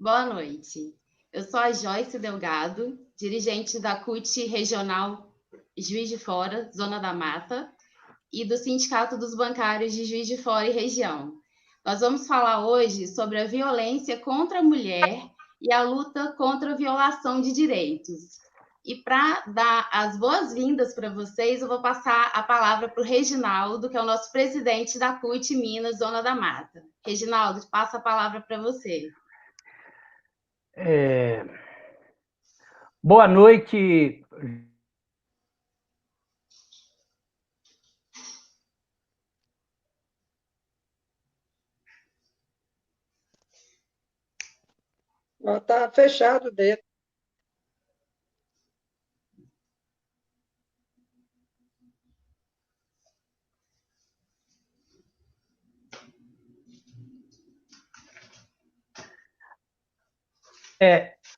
Boa noite. Eu sou a Joyce Delgado, dirigente da CUT Regional Juiz de Fora, Zona da Mata, e do Sindicato dos Bancários de Juiz de Fora e Região. Nós vamos falar hoje sobre a violência contra a mulher e a luta contra a violação de direitos. E para dar as boas-vindas para vocês, eu vou passar a palavra para o Reginaldo, que é o nosso presidente da CUT Minas, Zona da Mata. Reginaldo, passo a palavra para você. Boa noite. Está fechado o dedo.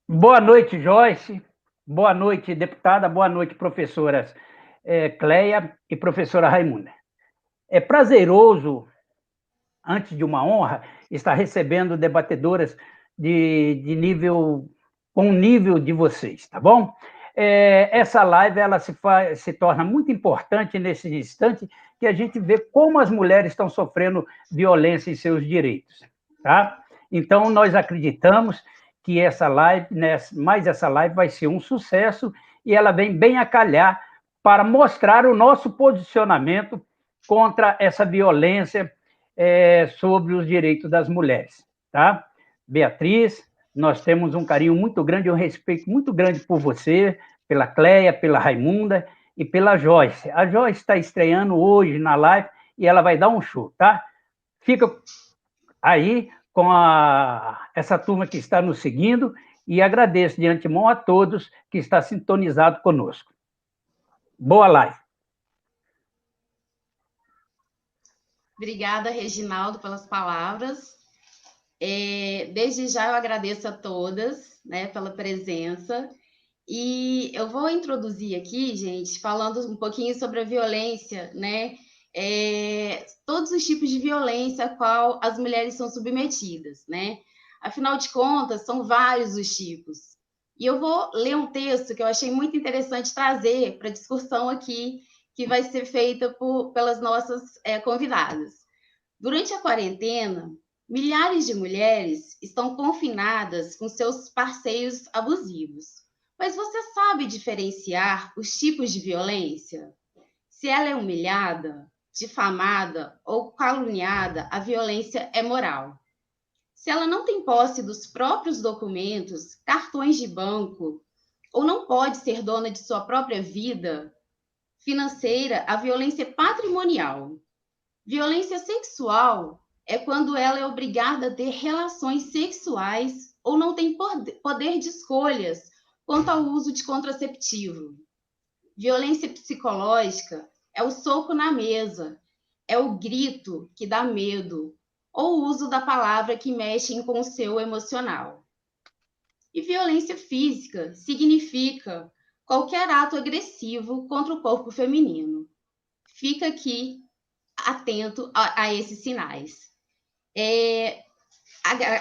Boa noite, Joyce. Boa noite, deputada. Boa noite, professoras Cleia e professora Raimunda. É prazeroso, antes de uma honra, estar recebendo debatedoras de nível, com o nível de vocês, tá bom? Essa live ela se torna muito importante nesse instante que a gente vê como as mulheres estão sofrendo violência em seus direitos, tá? Então, nós acreditamos que essa live, né, mais essa live vai ser um sucesso e ela vem bem a calhar para mostrar o nosso posicionamento contra essa violência sobre os direitos das mulheres, tá? Beatriz, nós temos um carinho muito grande, um respeito muito grande por você, pela Cleia, pela Raimunda e pela Joyce. A Joyce está estreando hoje na live e ela vai dar um show, tá? Fica aí com essa turma que está nos seguindo e agradeço de antemão a todos que estão sintonizados conosco. Boa live. Obrigada, Reginaldo, pelas palavras. Desde já eu agradeço a todas, né, pela presença. E eu vou introduzir aqui, gente, falando um pouquinho sobre a violência, né? Todos os tipos de violência a qual as mulheres são submetidas, né? Afinal de contas, são vários os tipos. E eu vou ler um texto que eu achei muito interessante trazer para a discussão aqui, que vai ser feita pelas nossas convidadas. Durante a quarentena, milhares de mulheres estão confinadas com seus parceiros abusivos. Mas você sabe diferenciar os tipos de violência? Se ela é humilhada, difamada ou caluniada, a violência é moral. Se ela não tem posse dos próprios documentos, cartões de banco, ou não pode ser dona de sua própria vida financeira, a violência é patrimonial. Violência sexual é quando ela é obrigada a ter relações sexuais ou não tem poder de escolhas quanto ao uso de contraceptivo. Violência psicológica é o soco na mesa, é o grito que dá medo, ou o uso da palavra que mexe com o seu emocional. E violência física significa qualquer ato agressivo contra o corpo feminino. Fica aqui atento a esses sinais.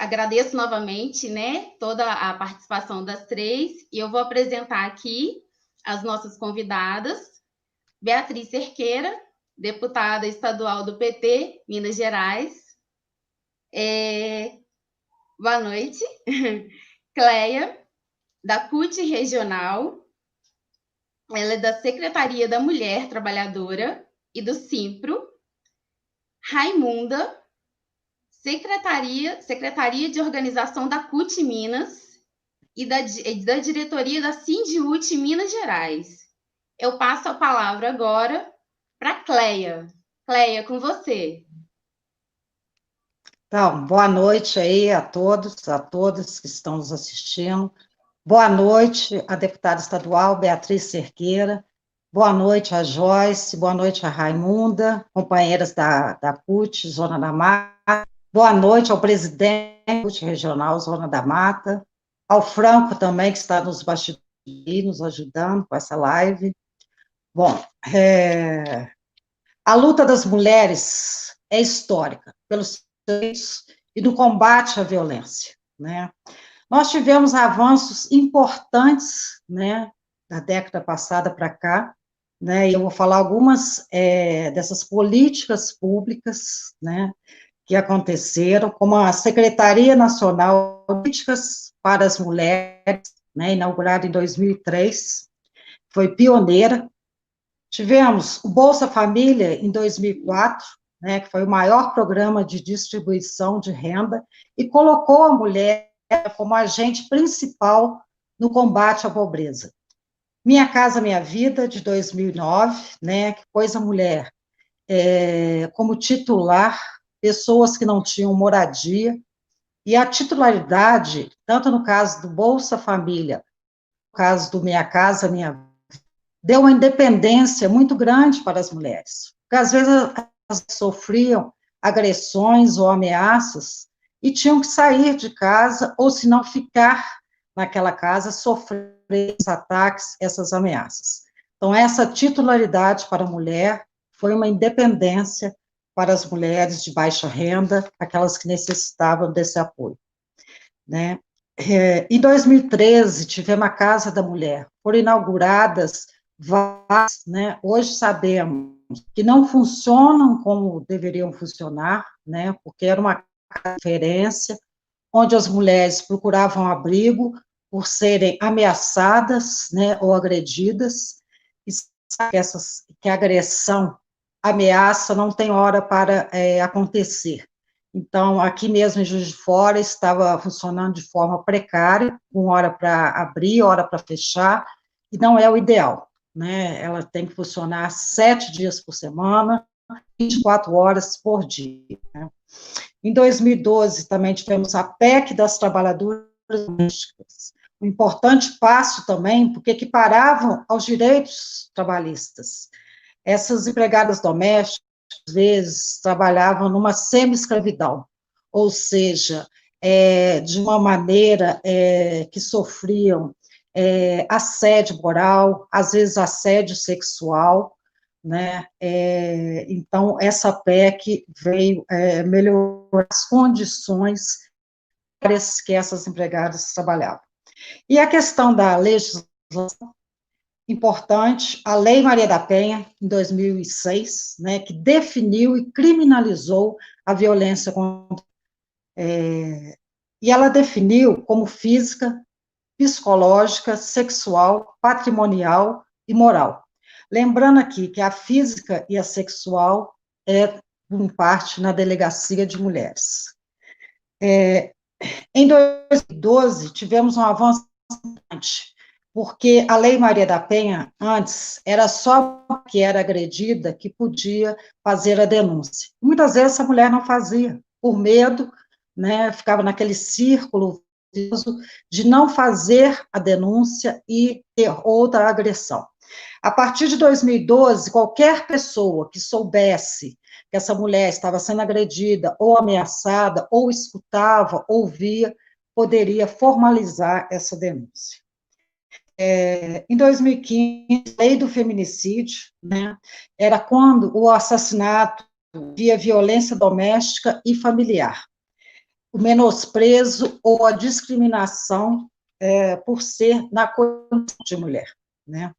Agradeço novamente, né, toda a participação das três, e eu vou apresentar aqui as nossas convidadas. Beatriz Cerqueira, deputada estadual do PT, Minas Gerais. Boa noite. Cleia, da CUT Regional. Ela é da Secretaria da Mulher Trabalhadora e do Simpro. Raimunda, Secretaria de Organização da CUT Minas e da diretoria da Sindiut Minas Gerais. Eu passo a palavra agora para Cleia. Cleia, com você. Então, boa noite aí a todos, a todas que estão nos assistindo. Boa noite à deputada estadual Beatriz Cerqueira. Boa noite a Joyce, boa noite a Raimunda, companheiras da CUT, Zona da Mata. Boa noite ao presidente da CUT Regional, Zona da Mata. Ao Franco também, que está nos bastidores, nos ajudando com essa live. Bom, a luta das mulheres é histórica, pelos direitos e do combate à violência, né? Nós tivemos avanços importantes, né, da década passada para cá, né, e eu vou falar algumas dessas políticas públicas, né, que aconteceram, como a Secretaria Nacional de Políticas para as Mulheres, né, inaugurada em 2003, foi pioneira. Tivemos o Bolsa Família em 2004, né, que foi o maior programa de distribuição de renda, e colocou a mulher como agente principal no combate à pobreza. Minha Casa Minha Vida, de 2009, né, que pôs a mulher como titular, pessoas que não tinham moradia, e a titularidade, tanto no caso do Bolsa Família, no caso do Minha Casa Minha Vida, deu uma independência muito grande para as mulheres, porque às vezes elas sofriam agressões ou ameaças e tinham que sair de casa, ou se não ficar naquela casa, sofrer esses ataques, essas ameaças. Então, essa titularidade para a mulher foi uma independência para as mulheres de baixa renda, aquelas que necessitavam desse apoio, né? Em 2013, tivemos a Casa da Mulher, foram inauguradas várias, né? Hoje sabemos que não funcionam como deveriam funcionar, né? Porque era uma referência onde as mulheres procuravam abrigo por serem ameaçadas, né, ou agredidas, e que a agressão, ameaça, não tem hora para acontecer. Então, aqui mesmo em Juiz de Fora, estava funcionando de forma precária, com hora para abrir, hora para fechar, e não é o ideal, né? Ela tem que funcionar 7 dias por semana, 24 horas por dia, né? Em 2012, também tivemos a PEC das trabalhadoras domésticas, um importante passo também, porque equiparavam aos direitos trabalhistas. Essas empregadas domésticas, às vezes, trabalhavam numa semi-escravidão, ou seja, de uma maneira que sofriam assédio moral, às vezes assédio sexual, né? Então, essa PEC veio melhorar as condições que essas empregadas trabalhavam. E a questão da legislação, importante, a Lei Maria da Penha, em 2006, né, que definiu e criminalizou a violência contra... e ela definiu como física, psicológica, sexual, patrimonial e moral. Lembrando aqui que a física e a sexual em parte, na Delegacia de Mulheres. Em 2012, tivemos um avanço importante, porque a Lei Maria da Penha, antes, era só que era agredida que podia fazer a denúncia. Muitas vezes essa mulher não fazia, por medo, né, ficava naquele círculo de não fazer a denúncia e ter outra agressão. A partir de 2012, qualquer pessoa que soubesse que essa mulher estava sendo agredida, ou ameaçada, ou escutava, ouvia, poderia formalizar essa denúncia. Em 2015, a lei do feminicídio, né, era quando o assassinato via violência doméstica e familiar, o menosprezo ou a discriminação por ser na condição de mulher, né?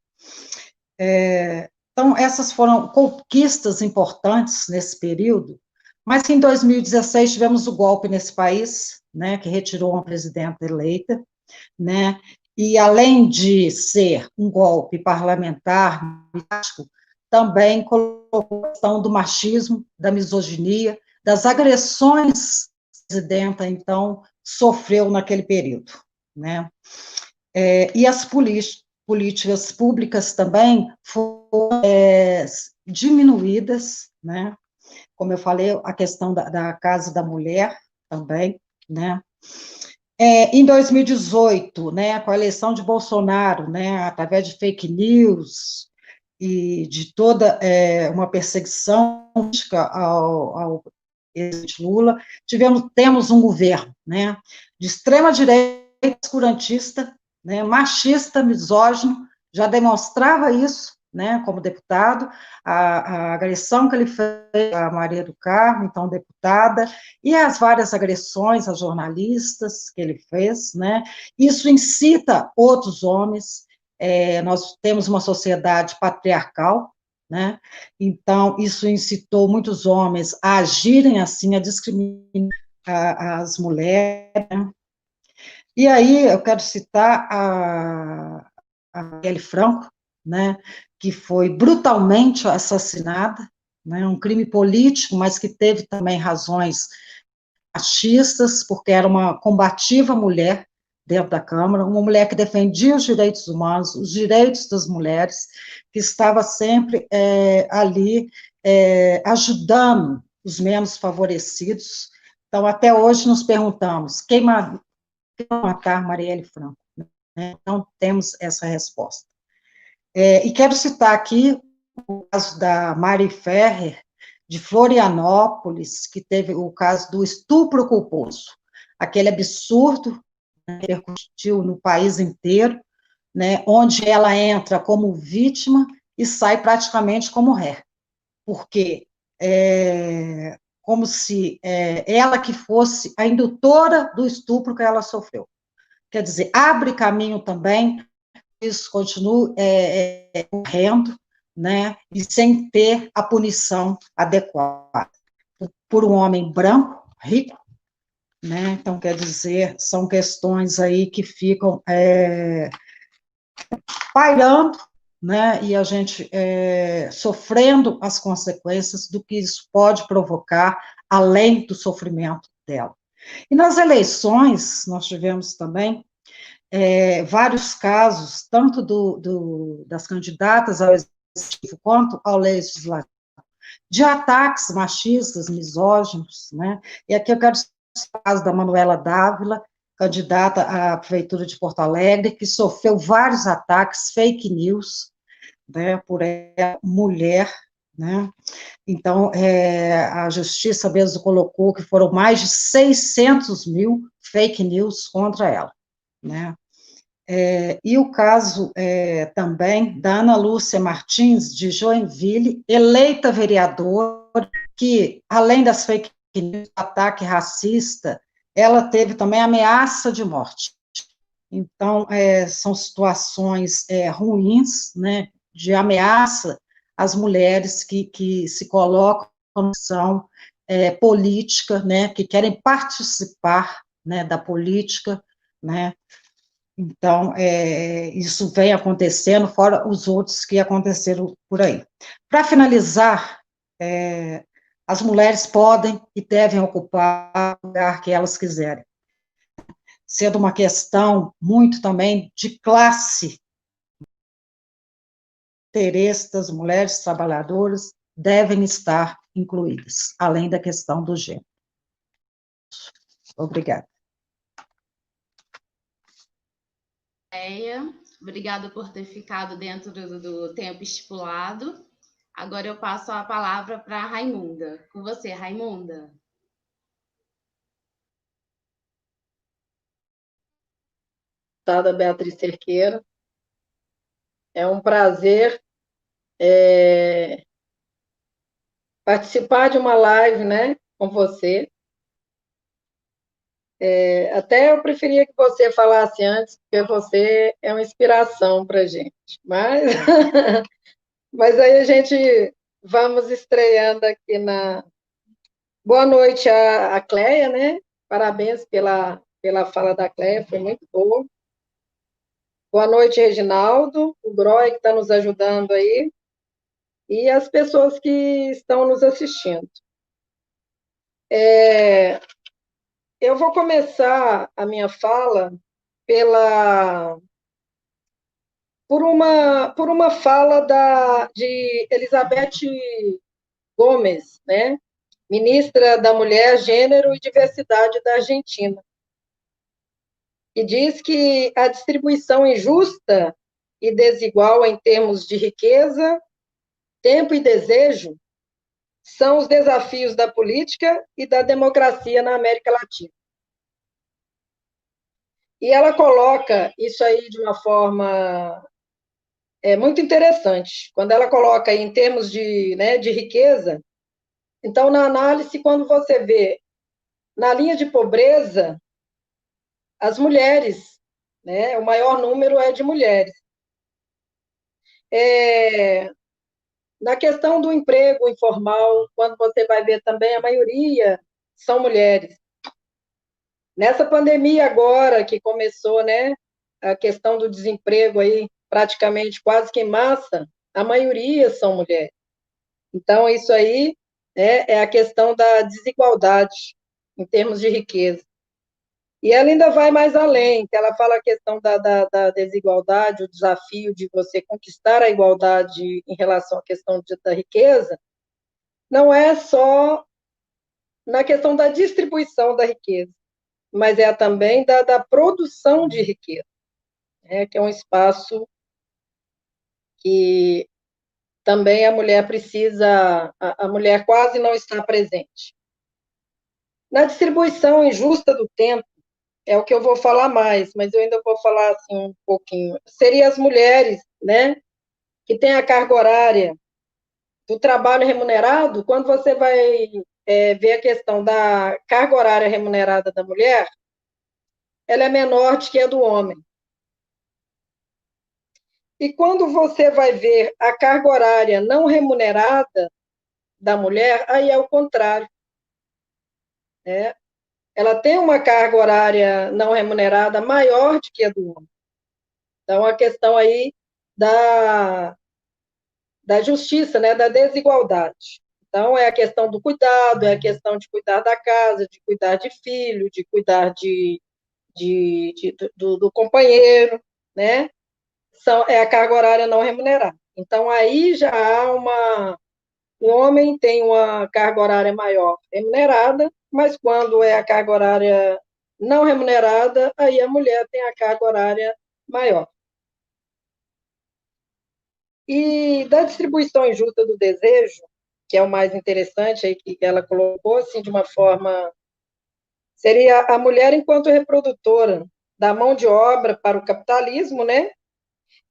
Então, essas foram conquistas importantes nesse período, mas que em 2016 tivemos o golpe nesse país, né, que retirou uma presidenta eleita, né, e além de ser um golpe parlamentar, também colocou a questão do machismo, da misoginia, das agressões que a presidenta, então, sofreu naquele período, né, e as políticas públicas também foram diminuídas, né, como eu falei, a questão da Casa da Mulher também, né. Em 2018, né, com a eleição de Bolsonaro, né, através de fake news e de toda uma perseguição ao presidente Lula, temos um governo, né, de extrema-direita, obscurantista, né, machista, misógino, já demonstrava isso, né, como deputado, a agressão que ele fez à Maria do Carmo, então deputada, e as várias agressões a jornalistas que ele fez, né, isso incita outros homens, nós temos uma sociedade patriarcal, né, então isso incitou muitos homens a agirem assim, a discriminar as mulheres, né? E aí eu quero citar a Marielle Franco, né, que foi brutalmente assassinada, né, um crime político, mas que teve também razões machistas, porque era uma combativa mulher dentro da Câmara, uma mulher que defendia os direitos humanos, os direitos das mulheres, que estava sempre ali ajudando os menos favorecidos. Então, até hoje nos perguntamos, quem matar Marielle Franco? Né? Não temos essa resposta. E quero citar aqui o caso da Mari Ferrer, de Florianópolis, que teve o caso do estupro culposo, aquele absurdo, né, que repercutiu no país inteiro, né, onde ela entra como vítima e sai praticamente como ré, porque como se ela que fosse a indutora do estupro que ela sofreu. Quer dizer, abre caminho também, isso continua correndo, né, e sem ter a punição adequada. Por um homem branco, rico, né, então, quer dizer, são questões aí que ficam pairando, né, e a gente sofrendo as consequências do que isso pode provocar, além do sofrimento dela. E nas eleições, nós tivemos também vários casos, tanto das candidatas ao executivo quanto ao legislativo, de ataques machistas, misóginos, né? E aqui eu quero citar o caso da Manuela Dávila, candidata à Prefeitura de Porto Alegre, que sofreu vários ataques, fake news, né, por ela, mulher, né? Então, a Justiça mesmo colocou que foram mais de 600 mil fake news contra ela, né? E o caso também da Ana Lúcia Martins, de Joinville, eleita vereadora, que, além das fake news, ataque racista, ela teve também ameaça de morte. Então, são situações ruins, né, de ameaça às mulheres que se colocam em condição política, né, que querem participar, né, da política, né. Então, isso vem acontecendo, fora os outros que aconteceram por aí. Para finalizar, as mulheres podem e devem ocupar o lugar que elas quiserem, sendo uma questão muito também de classe, interesse das mulheres trabalhadoras devem estar incluídas, além da questão do gênero. Obrigada. Obrigada por ter ficado dentro do tempo estipulado. Agora eu passo a palavra para a Raimunda. Com você, Raimunda. Deputada Beatriz Cerqueira, é um prazer participar de uma live, né, com você. Até eu preferia que você falasse antes, porque você é uma inspiração para a gente. Mas aí a gente vamos estreando aqui na... Boa noite a Cleia, né? Parabéns pela fala da Cleia, foi muito boa. Boa noite, Reginaldo, o Groy, que está nos ajudando aí, e as pessoas que estão nos assistindo. Eu vou começar a minha fala por uma fala de Elizabeth Gomes, né? Ministra da Mulher, Gênero e Diversidade da Argentina, que diz que a distribuição injusta e desigual em termos de riqueza, tempo e desejo são os desafios da política e da democracia na América Latina. E ela coloca isso aí de uma forma é muito interessante. Quando ela coloca aí em termos de, né, de riqueza, então, na análise, quando você vê na linha de pobreza, as mulheres, né, o maior número é de mulheres. Na questão do emprego informal, quando você vai ver também, a maioria são mulheres. Nessa pandemia agora, que começou, né, a questão do desemprego aí, praticamente quase que em massa, a maioria são mulheres. Então, isso aí é a questão da desigualdade em termos de riqueza. E ela ainda vai mais além, que ela fala a questão da desigualdade, o desafio de você conquistar a igualdade em relação à questão da riqueza, não é só na questão da distribuição da riqueza, mas é também da produção de riqueza, né, que é um espaço que também a mulher precisa, a mulher quase não está presente. Na distribuição injusta do tempo, é o que eu vou falar mais, mas eu ainda vou falar assim um pouquinho. Seria as mulheres, né, que têm a carga horária do trabalho remunerado. Quando você vai ver a questão da carga horária remunerada da mulher, ela é menor do que a do homem. E quando você vai ver a carga horária não remunerada da mulher, aí é o contrário. Né? Ela tem uma carga horária não remunerada maior do que a do homem. Então, a questão aí da justiça, né, da desigualdade. Então, é a questão do cuidado, é a questão de cuidar da casa, de cuidar de filho, de cuidar do companheiro, né? É a carga horária não remunerada. Então, aí já há o homem tem uma carga horária maior remunerada, mas quando é a carga horária não remunerada, aí a mulher tem a carga horária maior. E da distribuição injusta do desejo, que é o mais interessante aí que ela colocou assim de uma forma, seria a mulher enquanto reprodutora da mão de obra para o capitalismo, né?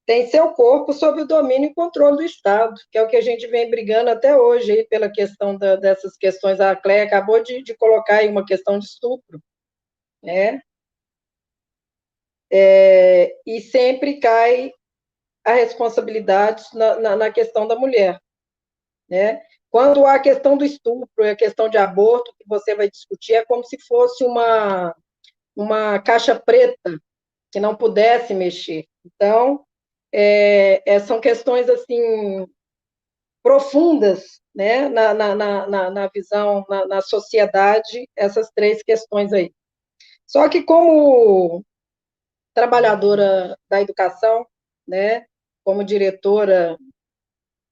Tem seu corpo sob o domínio e controle do Estado, que é o que a gente vem brigando até hoje aí pela questão dessas questões. A Cléia acabou de colocar aí uma questão de estupro, né? E sempre cai a responsabilidade na questão da mulher, né? Quando há a questão do estupro e a questão de aborto, que você vai discutir, é como se fosse uma caixa preta que não pudesse mexer. Então, são questões assim profundas, né, na visão, na sociedade, essas três questões aí. Só que como trabalhadora da educação, né, como diretora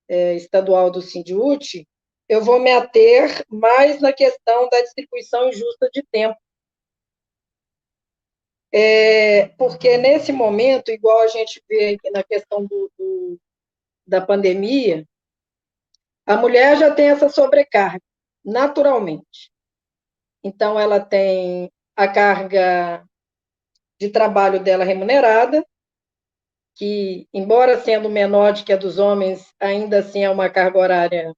estadual do Sindiúti, eu vou me ater mais na questão da distribuição injusta de tempo. Porque nesse momento, igual a gente vê na questão da pandemia, a mulher já tem essa sobrecarga, naturalmente. Então, ela tem a carga de trabalho dela remunerada, que, embora sendo menor do que a dos homens, ainda assim é uma carga horária,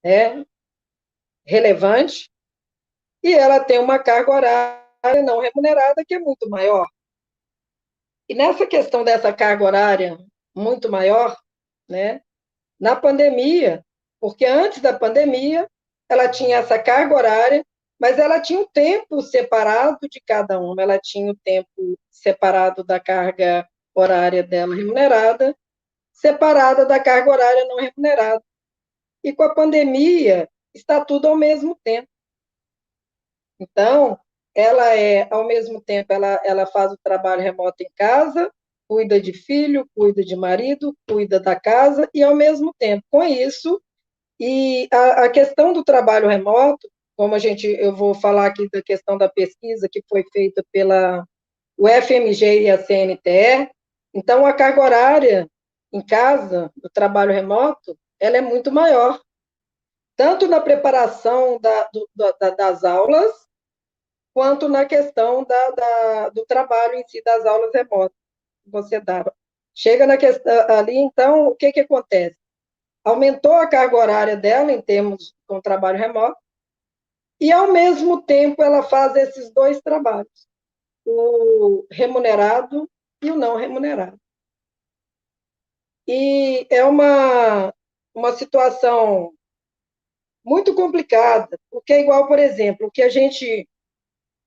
né, relevante, e ela tem uma carga horária não remunerada que é muito maior. E nessa questão dessa carga horária muito maior, né, na pandemia, porque antes da pandemia ela tinha essa carga horária, mas ela tinha um tempo separado de cada uma, ela tinha o tempo separado da carga horária dela remunerada, separada da carga horária não remunerada. E com a pandemia, está tudo ao mesmo tempo. Então, ao mesmo tempo, ela faz o trabalho remoto em casa, cuida de filho, cuida de marido, cuida da casa, e ao mesmo tempo, com isso, e a questão do trabalho remoto, como eu vou falar aqui da questão da pesquisa que foi feita pela UFMG e a CNTE, então a carga horária em casa, do trabalho remoto, ela é muito maior, tanto na preparação das aulas, quanto na questão do trabalho em si, das aulas remotas que você dava. Chega na questão ali, então, o que acontece? Aumentou a carga horária dela em termos com trabalho remoto, e, ao mesmo tempo, ela faz esses dois trabalhos, o remunerado e o não remunerado. E é uma situação muito complicada, porque é igual, por exemplo, o que a gente,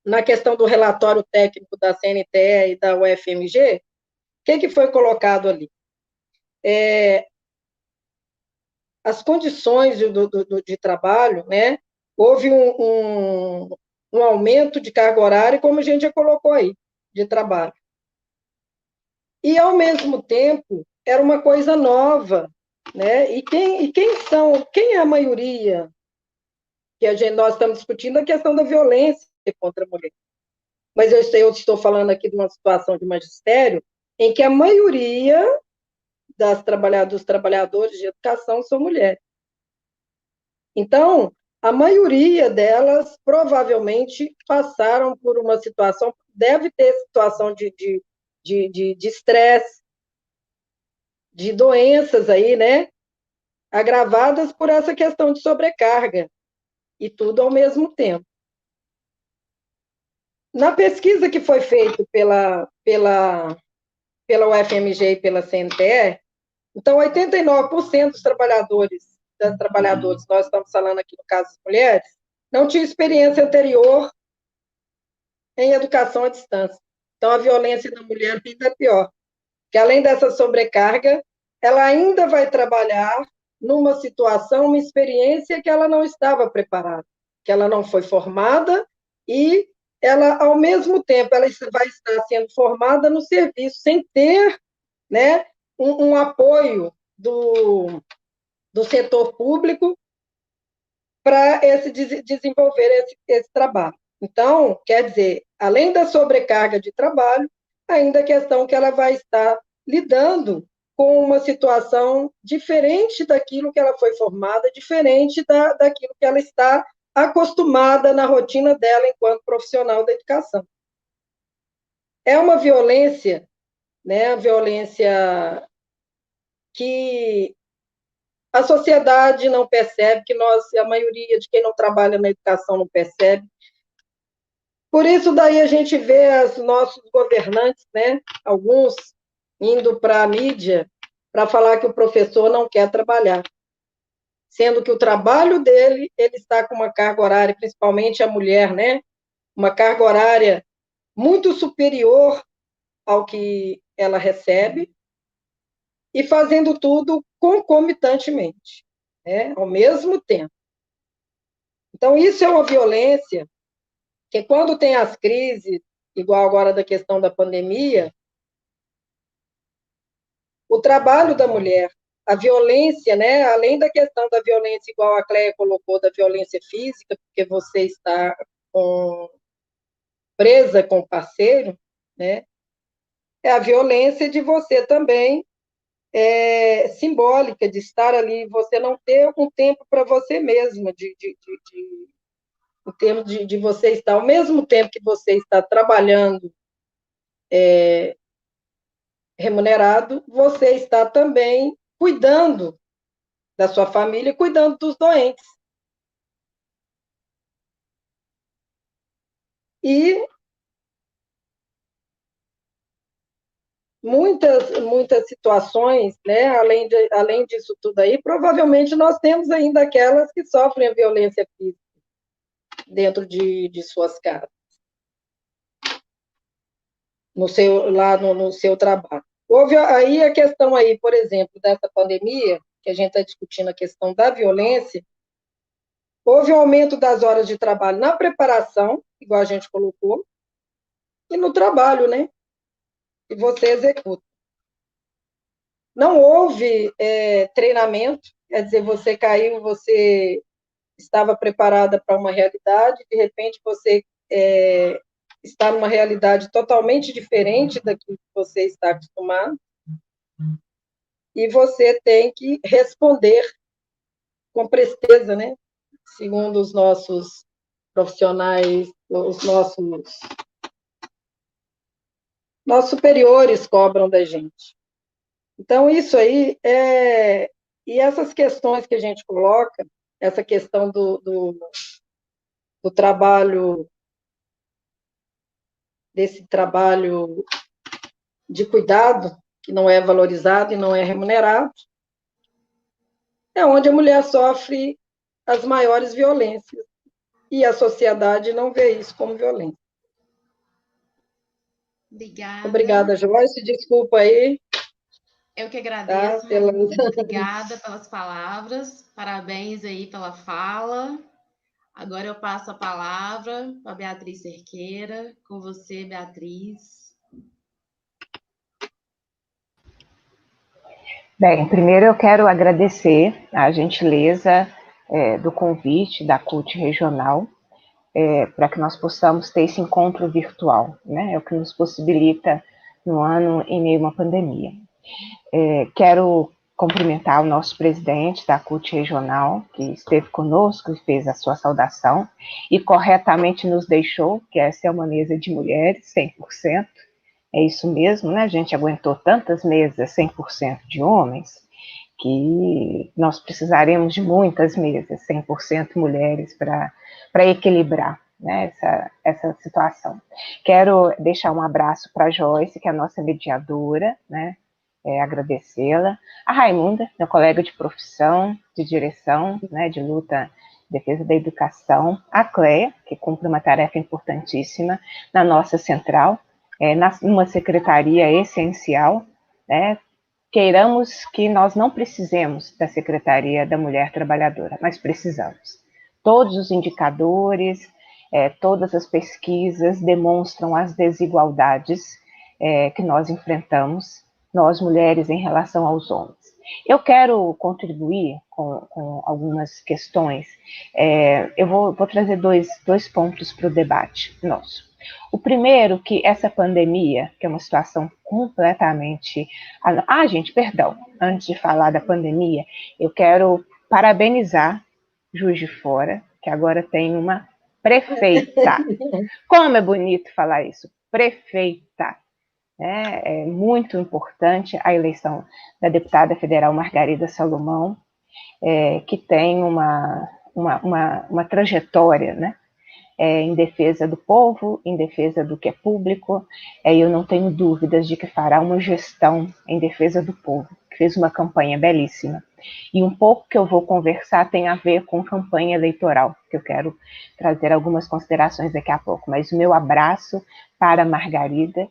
na questão do relatório técnico da CNTE e da UFMG, o que foi colocado ali? As condições de trabalho, né? Houve um aumento de carga horária, como a gente já colocou aí, de trabalho. E, ao mesmo tempo, era uma coisa nova, né? E quem é a maioria que nós estamos discutindo a questão da violência contra a mulher. Mas eu estou falando aqui de uma situação de magistério em que a maioria dos trabalhadores de educação são mulheres. Então, a maioria delas provavelmente passaram por uma situação, deve ter situação de estresse, de doenças aí, né? Agravadas por essa questão de sobrecarga, e tudo ao mesmo tempo. Na pesquisa que foi feita pela UFMG e pela CNTE, então, 89% dos das trabalhadoras, nós estamos falando aqui no caso das mulheres, não tinham experiência anterior em educação à distância. Então, a violência da mulher ainda é pior, que além dessa sobrecarga, ela ainda vai trabalhar numa situação, uma experiência que ela não estava preparada, que ela não foi formada, e ela, ao mesmo tempo, ela vai estar sendo formada no serviço, sem ter, né, um apoio do setor público para desenvolver esse trabalho. Então, quer dizer, além da sobrecarga de trabalho, ainda a questão que ela vai estar lidando com uma situação diferente daquilo que ela foi formada, diferente daquilo que ela está acostumada na rotina dela enquanto profissional da educação. É uma violência, né, a violência que a sociedade não percebe, que a maioria de quem não trabalha na educação não percebe. Por isso, daí a gente vê os nossos governantes, né, alguns indo para a mídia para falar que o professor não quer trabalhar, sendo que o trabalho dele, ele está com uma carga horária, principalmente a mulher, né, uma carga horária muito superior ao que ela recebe, e fazendo tudo concomitantemente, né, ao mesmo tempo. Então, isso é uma violência que, quando tem as crises, igual agora da questão da pandemia, o trabalho da mulher, a violência, né, além da questão da violência, igual a Cléia colocou, da violência física, porque você está presa com o parceiro, né, é a violência de você também, simbólica, de estar ali, você não ter um tempo para você mesma, em termos de você estar, ao mesmo tempo que você está trabalhando remunerado, você está também cuidando da sua família, cuidando dos doentes. E muitas situações, né, além disso tudo aí, provavelmente nós temos ainda aquelas que sofrem a violência física dentro de suas casas, lá no seu trabalho. Houve aí a questão aí, por exemplo, dessa pandemia, que a gente está discutindo a questão da violência, houve um aumento das horas de trabalho na preparação, igual a gente colocou, e no trabalho, né, que você executa. Não houve treinamento, quer dizer, você caiu, você estava preparada para uma realidade, de repente você está numa realidade totalmente diferente daquilo que você está acostumado, e você tem que responder com presteza, né? Segundo os nossos profissionais, os nossos superiores cobram da gente. Então, isso aí e essas questões que a gente coloca, essa questão do trabalho, desse trabalho de cuidado, que não é valorizado e não é remunerado, é onde a mulher sofre as maiores violências. E a sociedade não vê isso como violência. Obrigada. Obrigada, Joyce. Desculpa aí. Eu que agradeço, Tá, pela... obrigada pelas palavras, parabéns aí pela fala. Agora eu passo a palavra para a Beatriz Cerqueira. Com você, Beatriz. Bem, primeiro eu quero agradecer a gentileza do convite da CUT Regional para que nós possamos ter esse encontro virtual, né? É o que nos possibilita no ano em meio a uma pandemia. Quero cumprimentar o nosso presidente da CUT Regional, que esteve conosco e fez a sua saudação, e corretamente nos deixou, que essa é uma mesa de mulheres, 100%, é isso mesmo, né? A gente aguentou tantas mesas 100% de homens, que nós precisaremos de muitas mesas 100% mulheres para equilibrar, né, essa situação. Quero deixar um abraço para a Joyce, que é a nossa mediadora, né, agradecê-la, a Raimunda, minha colega de profissão, de direção, né, de luta defesa da educação, a Cleia, que cumpre uma tarefa importantíssima na nossa central, numa secretaria essencial, né, queiramos que nós não precisemos da Secretaria da Mulher Trabalhadora, mas precisamos. Todos os indicadores, todas as pesquisas demonstram as desigualdades que nós enfrentamos, nós mulheres, em relação aos homens. Eu quero contribuir com algumas questões. Eu vou trazer dois pontos para o debate nosso. O primeiro, que essa pandemia, que é uma situação completamente... gente, perdão, antes de falar da pandemia, eu quero parabenizar Juiz de Fora, que agora tem uma prefeita. Como é bonito falar isso, prefeita. É muito importante a eleição da deputada federal Margarida Salomão, que tem uma trajetória, né, em defesa do povo, em defesa do que é público, e eu não tenho dúvidas de que fará uma gestão em defesa do povo, que fez uma campanha belíssima. E um pouco que eu vou conversar tem a ver com campanha eleitoral, que eu quero trazer algumas considerações daqui a pouco, mas o meu abraço para a Margarida,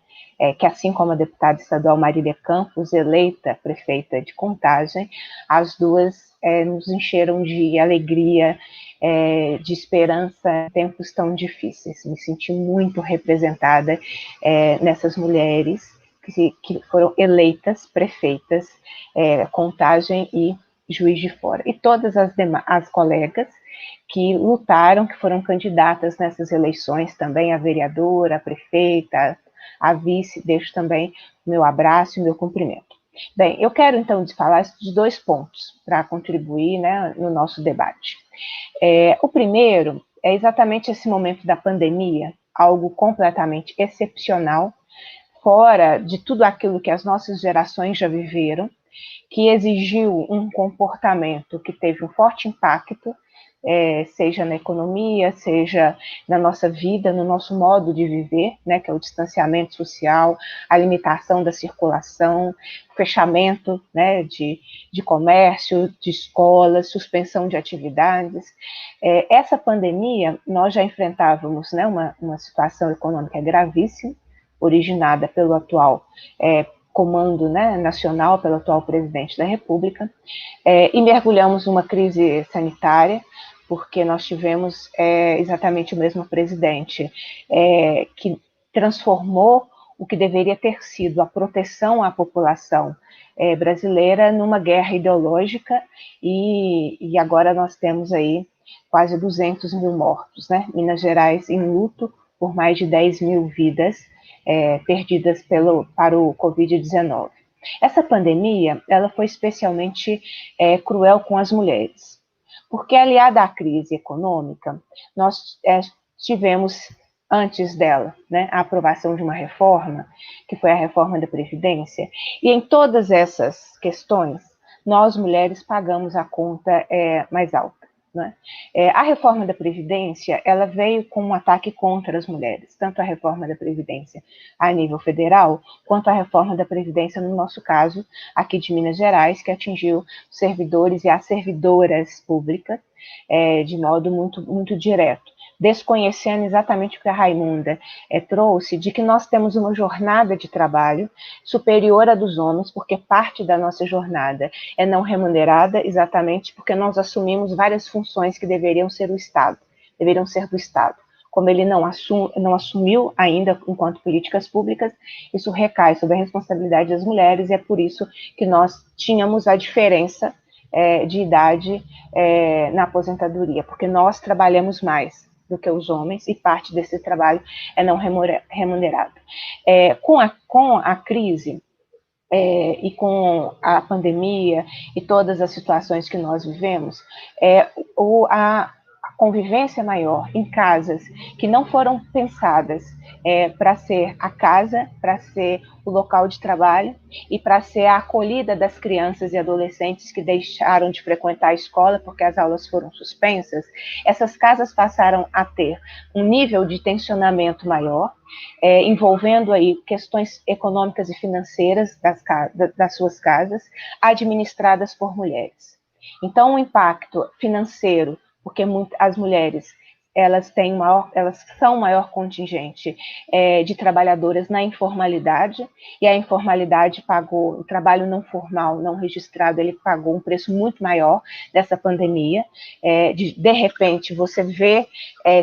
que assim como a deputada estadual Marília Campos, eleita prefeita de Contagem, as duas nos encheram de alegria, de esperança em tempos tão difíceis. Me senti muito representada nessas mulheres que foram eleitas prefeitas, Contagem e Juiz de Fora. E todas as colegas que lutaram, que foram candidatas nessas eleições também, a vereadora, a prefeita, a vice, deixo também o meu abraço e o meu cumprimento. Bem, eu quero então falar de dois pontos para contribuir, né, no nosso debate. O primeiro é exatamente esse momento da pandemia, algo completamente excepcional, fora de tudo aquilo que as nossas gerações já viveram, que exigiu um comportamento que teve um forte impacto, seja na economia, seja na nossa vida, no nosso modo de viver, né, que é o distanciamento social, a limitação da circulação, fechamento, né, de comércio, de escolas, suspensão de atividades. Essa pandemia, nós já enfrentávamos, né, uma situação econômica gravíssima, originada pelo atual comando, né, nacional, pelo atual presidente da República, e mergulhamos numa crise sanitária, porque nós tivemos exatamente o mesmo presidente que transformou o que deveria ter sido a proteção à população brasileira numa guerra ideológica, e agora nós temos aí quase 200 mil mortos, né? Minas Gerais em luto por mais de 10 mil vidas perdidas para o Covid-19. Essa pandemia, ela foi especialmente cruel com as mulheres, porque aliada à crise econômica, nós tivemos antes dela, né, a aprovação de uma reforma, que foi a reforma da Previdência, e em todas essas questões, nós mulheres pagamos a conta mais alta. Né? A reforma da Previdência, ela veio com um ataque contra as mulheres, tanto a reforma da Previdência a nível federal, quanto a reforma da Previdência, no nosso caso, aqui de Minas Gerais, que atingiu os servidores e as servidoras públicas de modo muito, muito direto, desconhecendo exatamente o que a Raimunda trouxe, de que nós temos uma jornada de trabalho superior à dos homens, porque parte da nossa jornada é não remunerada, exatamente porque nós assumimos várias funções que deveriam ser do Estado. Como ele não assumiu ainda enquanto políticas públicas, isso recai sobre a responsabilidade das mulheres, e é por isso que nós tínhamos a diferença de idade na aposentadoria, porque nós trabalhamos mais do que os homens, e parte desse trabalho é não remunerado. Com a crise e com a pandemia e todas as situações que nós vivemos, a convivência maior em casas que não foram pensadas para ser a casa, para ser o local de trabalho e para ser a acolhida das crianças e adolescentes que deixaram de frequentar a escola porque as aulas foram suspensas, essas casas passaram a ter um nível de tensionamento maior, envolvendo aí questões econômicas e financeiras das suas casas, administradas por mulheres. Então, o impacto financeiro, porque as mulheres elas são o maior contingente de trabalhadoras na informalidade, e a informalidade pagou, o trabalho não formal, não registrado, ele pagou um preço muito maior dessa pandemia. De repente, você vê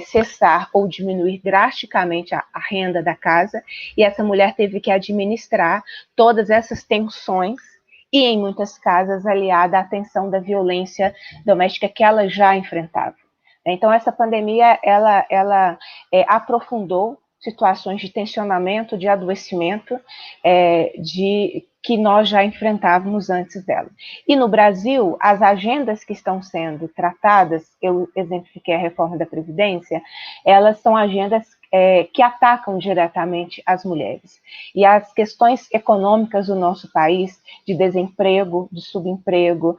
cessar ou diminuir drasticamente a renda da casa, e essa mulher teve que administrar todas essas tensões, e em muitas casas aliada à tensão da violência doméstica que ela já enfrentava. Então, essa pandemia, ela aprofundou situações de tensionamento, de adoecimento, que nós já enfrentávamos antes dela. E no Brasil, as agendas que estão sendo tratadas, eu exemplifiquei a reforma da Previdência, elas são agendas que atacam diretamente as mulheres. E as questões econômicas do nosso país, de desemprego, de subemprego,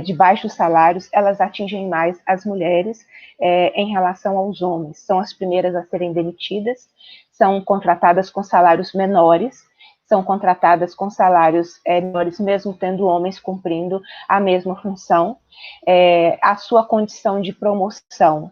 de baixos salários, elas atingem mais as mulheres em relação aos homens. São as primeiras a serem demitidas, são contratadas com salários menores, são contratadas com salários menores, mesmo tendo homens cumprindo a mesma função. A sua condição de promoção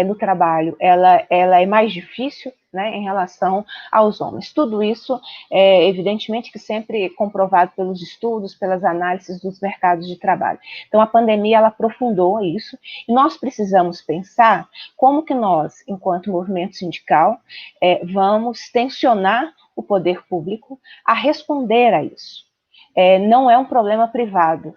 no trabalho, ela é mais difícil, né, em relação aos homens. Tudo isso evidentemente que sempre comprovado pelos estudos, pelas análises dos mercados de trabalho. Então, a pandemia, ela aprofundou isso, e nós precisamos pensar como que nós, enquanto movimento sindical, vamos tensionar o poder público a responder a isso. Não é um problema privado,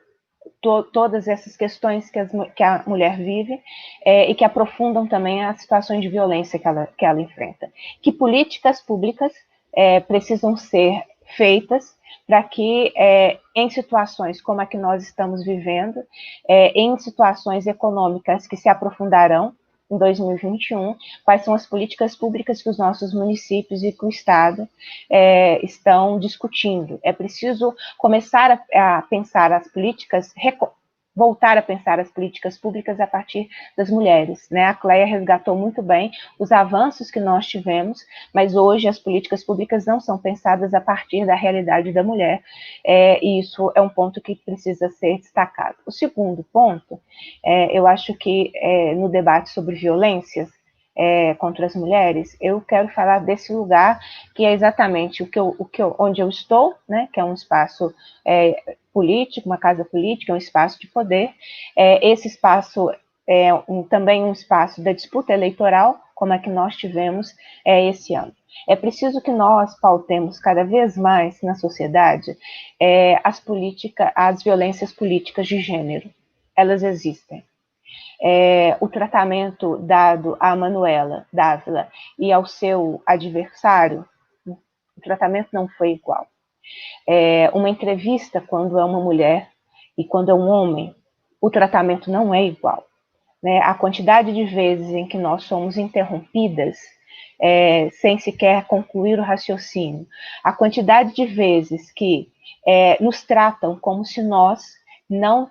todas essas questões que a mulher vive e que aprofundam também as situações de violência que ela enfrenta. Que políticas públicas precisam ser feitas para que, em situações como a que nós estamos vivendo, em situações econômicas que se aprofundarão em 2021, quais são as políticas públicas que os nossos municípios e que o Estado estão discutindo. É preciso começar a pensar as políticas, voltar a pensar as políticas públicas a partir das mulheres, né? A Cleia resgatou muito bem os avanços que nós tivemos, mas hoje as políticas públicas não são pensadas a partir da realidade da mulher, e isso é um ponto que precisa ser destacado. O segundo ponto, eu acho que no debate sobre violências contra as mulheres, eu quero falar desse lugar que é exatamente onde eu estou, né? Que é um espaço político, uma casa política, um espaço de poder. Esse espaço também um espaço da disputa eleitoral, como é que nós tivemos esse ano. É preciso que nós pautemos cada vez mais na sociedade as violências políticas de gênero. Elas existem. O tratamento dado a Manuela Dávila e ao seu adversário, o tratamento não foi igual. Uma entrevista, quando é uma mulher e quando é um homem, o tratamento não é igual. Né? A quantidade de vezes em que nós somos interrompidas sem sequer concluir o raciocínio. A quantidade de vezes que nos tratam como se nós não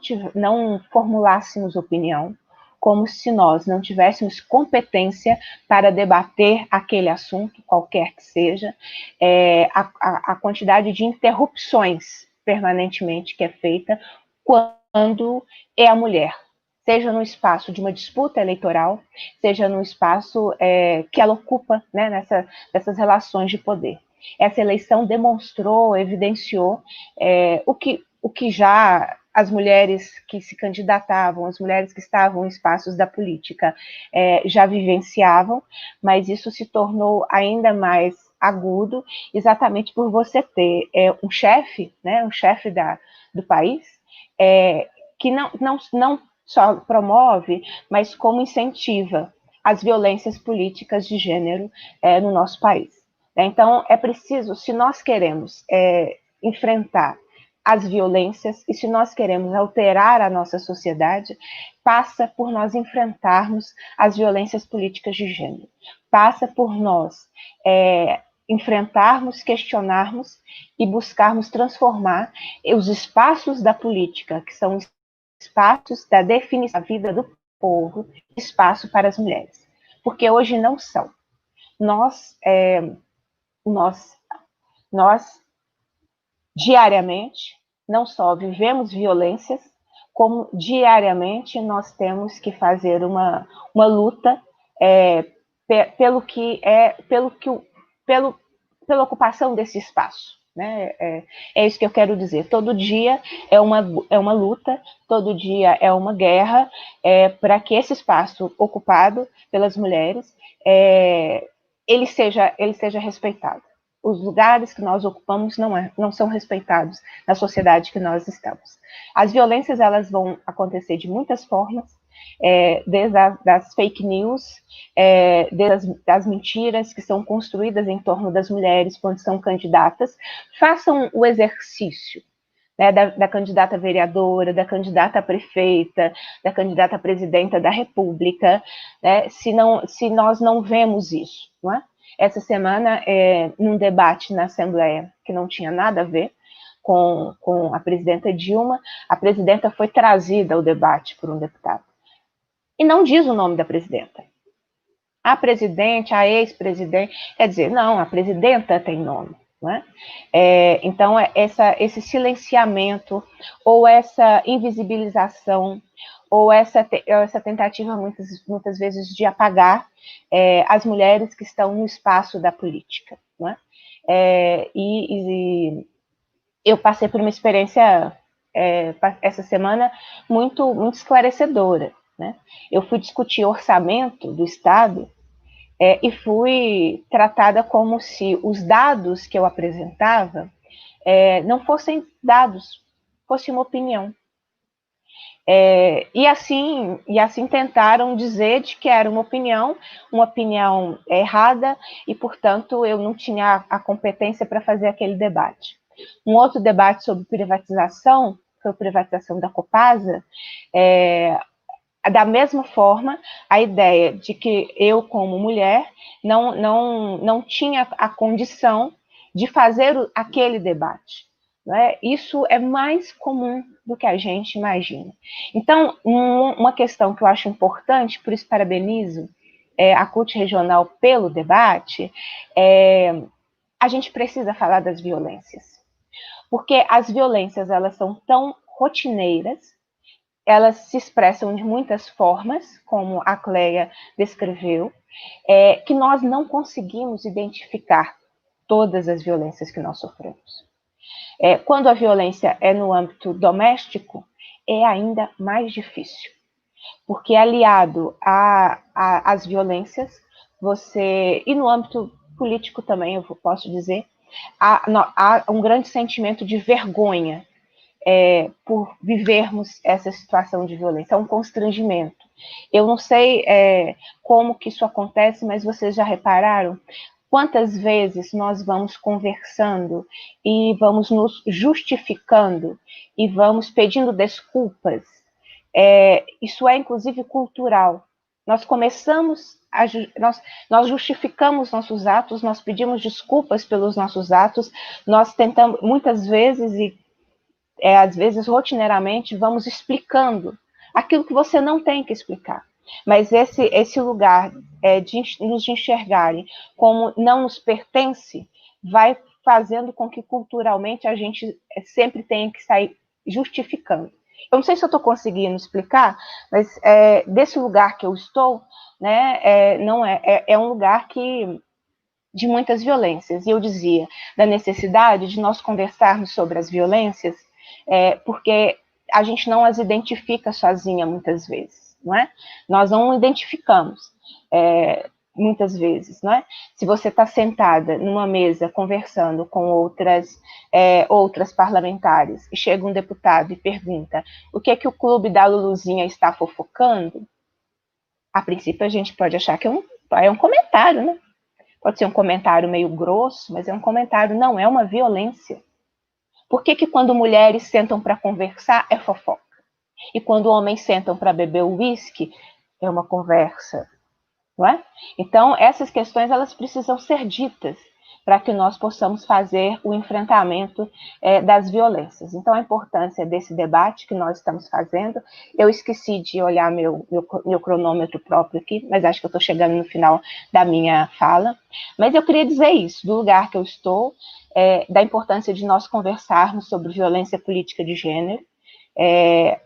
formulássemos opinião, como se nós não tivéssemos competência para debater aquele assunto, qualquer que seja, a quantidade de interrupções permanentemente que é feita quando é a mulher, seja no espaço de uma disputa eleitoral, seja no espaço que ela ocupa, né, nessas relações de poder. Essa eleição demonstrou, evidenciou o que já as mulheres que se candidatavam, as mulheres que estavam em espaços da política já vivenciavam, mas isso se tornou ainda mais agudo, exatamente por você ter um chefe, né, um chefe do país, que não só promove, mas como incentiva as violências políticas de gênero no nosso país. Então, é preciso, se nós queremos enfrentar as violências e se nós queremos alterar a nossa sociedade, passa por nós enfrentarmos as violências políticas de gênero. Passa por nós enfrentarmos, questionarmos e buscarmos transformar os espaços da política, que são espaços da definição da vida do povo, espaço para as mulheres. Porque hoje não são. Nós diariamente, não só vivemos violências, como diariamente nós temos que fazer uma luta pela ocupação desse espaço. Né? É isso que eu quero dizer. Todo dia é uma luta, todo dia é uma guerra para que esse espaço ocupado pelas mulheres ele seja respeitado. Os lugares que nós ocupamos não são respeitados na sociedade que nós estamos. As violências elas vão acontecer de muitas formas, desde das fake news, desde das mentiras que são construídas em torno das mulheres quando são candidatas. Façam o exercício, né, da candidata vereadora, da candidata a prefeita, da candidata a presidenta da República, né, se nós não vemos isso, não é? Essa semana, num debate na Assembleia, que não tinha nada a ver com a presidenta Dilma, a presidenta foi trazida ao debate por um deputado. E não diz o nome da presidenta. A presidente, a ex-presidente, quer dizer, não, a presidenta tem nome. Não é? Então, esse silenciamento, ou essa invisibilização, ou essa tentativa, muitas vezes, de apagar as mulheres que estão no espaço da política. Não é? E eu passei por uma experiência, essa semana, muito esclarecedora. Né? Eu fui discutir orçamento do Estado e fui tratada como se os dados que eu apresentava não fossem dados, fosse uma opinião. E assim tentaram dizer de que era uma opinião errada, e, portanto, eu não tinha a competência para fazer aquele debate. Um outro debate sobre privatização, foi a privatização da Copasa, da mesma forma, a ideia de que eu, como mulher, não tinha a condição de fazer aquele debate. Né? Isso é mais comum do que a gente imagina. Então, uma questão que eu acho importante, por isso parabenizo a CUT Regional pelo debate, a gente precisa falar das violências. Porque as violências, elas são tão rotineiras, elas se expressam de muitas formas, como a Cleia descreveu, que nós não conseguimos identificar todas as violências que nós sofremos. Quando a violência é no âmbito doméstico, é ainda mais difícil, porque aliado às violências, e no âmbito político também, eu posso dizer, há um grande sentimento de vergonha por vivermos essa situação de violência, é um constrangimento. Eu não sei como que isso acontece, mas vocês já repararam quantas vezes nós vamos conversando e vamos nos justificando e vamos pedindo desculpas? Isso é, inclusive, cultural. Nós começamos nós justificamos nossos atos, nós pedimos desculpas pelos nossos atos, nós tentamos, muitas vezes, e às vezes rotineiramente, vamos explicando aquilo que você não tem que explicar. Mas esse lugar de nos enxergarem como não nos pertence, vai fazendo com que culturalmente a gente sempre tenha que sair justificando. Eu não sei se eu estou conseguindo explicar, mas desse lugar que eu estou, né, não é um lugar de muitas violências. E eu dizia da necessidade de nós conversarmos sobre as violências, porque a gente não as identifica sozinha muitas vezes, não é? Nós não identificamos muitas vezes, não é? Se você está sentada numa mesa conversando com outras parlamentares e chega um deputado e pergunta o que é que o clube da Luluzinha está fofocando, a princípio a gente pode achar que é um comentário, né? Pode ser um comentário meio grosso, mas é um comentário, não é uma violência. Por que quando mulheres sentam para conversar é fofoca? E quando homens sentam para beber uísque é uma conversa, não é? Então, essas questões elas precisam ser ditas para que nós possamos fazer o enfrentamento das violências. Então, a importância desse debate que nós estamos fazendo, eu esqueci de olhar meu cronômetro próprio aqui, mas acho que eu estou chegando no final da minha fala, mas eu queria dizer isso, do lugar que eu estou, da importância de nós conversarmos sobre violência política de gênero.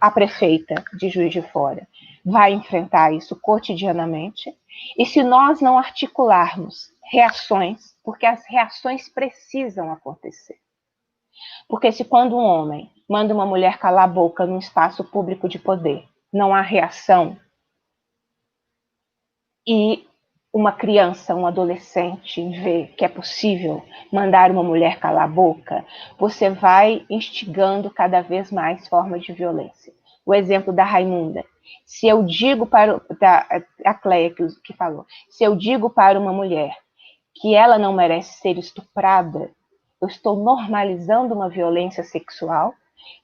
A prefeita de Juiz de Fora vai enfrentar isso cotidianamente, e se nós não articularmos reações, porque as reações precisam acontecer. Porque se quando um homem manda uma mulher calar a boca num espaço público de poder, não há reação, e uma criança, um adolescente vê que é possível mandar uma mulher calar a boca, você vai instigando cada vez mais formas de violência. O exemplo da Raimunda. Se eu digo para a Cleia que falou, se eu digo para uma mulher que ela não merece ser estuprada, eu estou normalizando uma violência sexual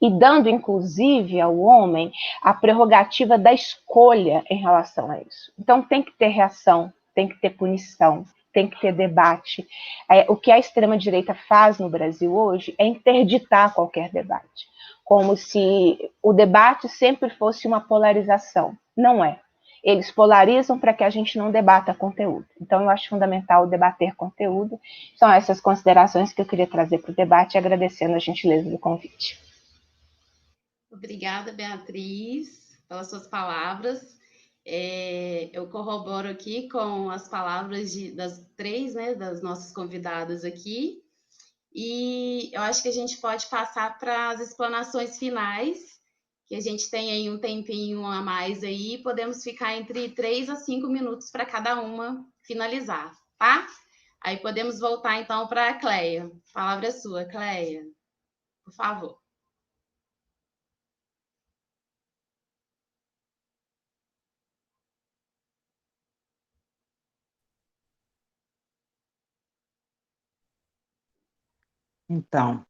e dando, inclusive, ao homem a prerrogativa da escolha em relação a isso. Então, tem que ter reação, tem que ter punição, tem que ter debate. O que a extrema-direita faz no Brasil hoje é interditar qualquer debate, como se o debate sempre fosse uma polarização. Não é. Eles polarizam para que a gente não debata conteúdo. Então, eu acho fundamental debater conteúdo. São essas considerações que eu queria trazer para o debate, agradecendo a gentileza do convite. Obrigada, Beatriz, pelas suas palavras. Eu corroboro aqui com as palavras das três, né, das nossas convidadas aqui. E eu acho que a gente pode passar para as explanações finais, que a gente tem aí um tempinho a mais aí, podemos ficar entre 3 a 5 minutos para cada uma finalizar, tá? Aí podemos voltar então para a Cleia. A palavra é sua, Cleia, por favor. Então,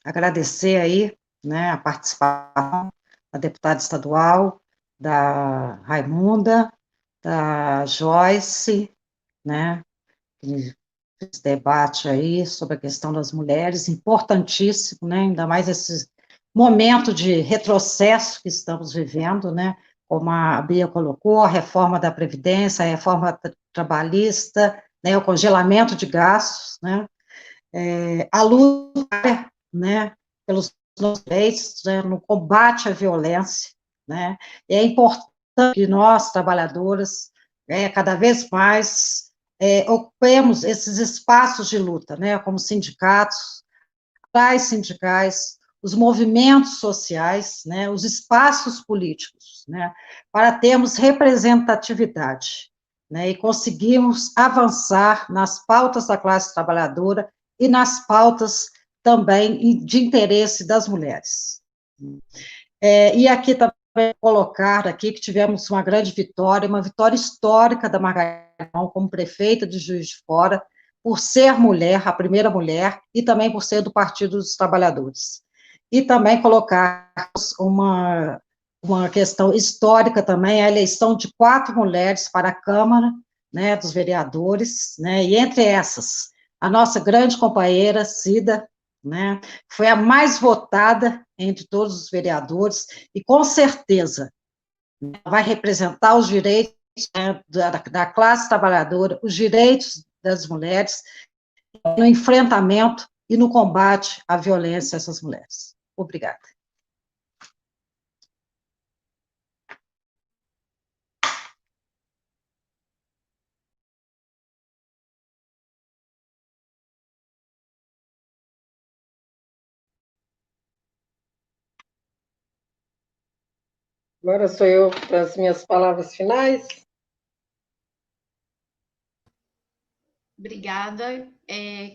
agradecer aí, né, a participação da deputada estadual, da Raimunda, da Joyce, né, que fez debate aí sobre a questão das mulheres, importantíssimo, né, ainda mais esse momento de retrocesso que estamos vivendo, né, como a Bia colocou, a reforma da Previdência, a reforma trabalhista, né, o congelamento de gastos, né, a luta, né, pelos nossos direitos, né, no combate à violência, né, é importante que nós, trabalhadoras, cada vez mais ocupemos esses espaços de luta, né, como sindicatos, sindicais, os movimentos sociais, né, os espaços políticos, né, para termos representatividade, né, e conseguirmos avançar nas pautas da classe trabalhadora e nas pautas também de interesse das mulheres. E aqui também colocar aqui que tivemos uma grande vitória, uma vitória histórica da Margarida como prefeita de Juiz de Fora, por ser mulher, a primeira mulher, e também por ser do Partido dos Trabalhadores. E também colocar uma questão histórica também, a eleição de 4 mulheres para a Câmara, né, dos vereadores, né, e entre essas, a nossa grande companheira, Cida, né, foi a mais votada entre todos os vereadores, e com certeza vai representar os direitos, né, da classe trabalhadora, os direitos das mulheres, no enfrentamento e no combate à violência a essas mulheres. Obrigada. Agora sou eu para as minhas palavras finais. Obrigada,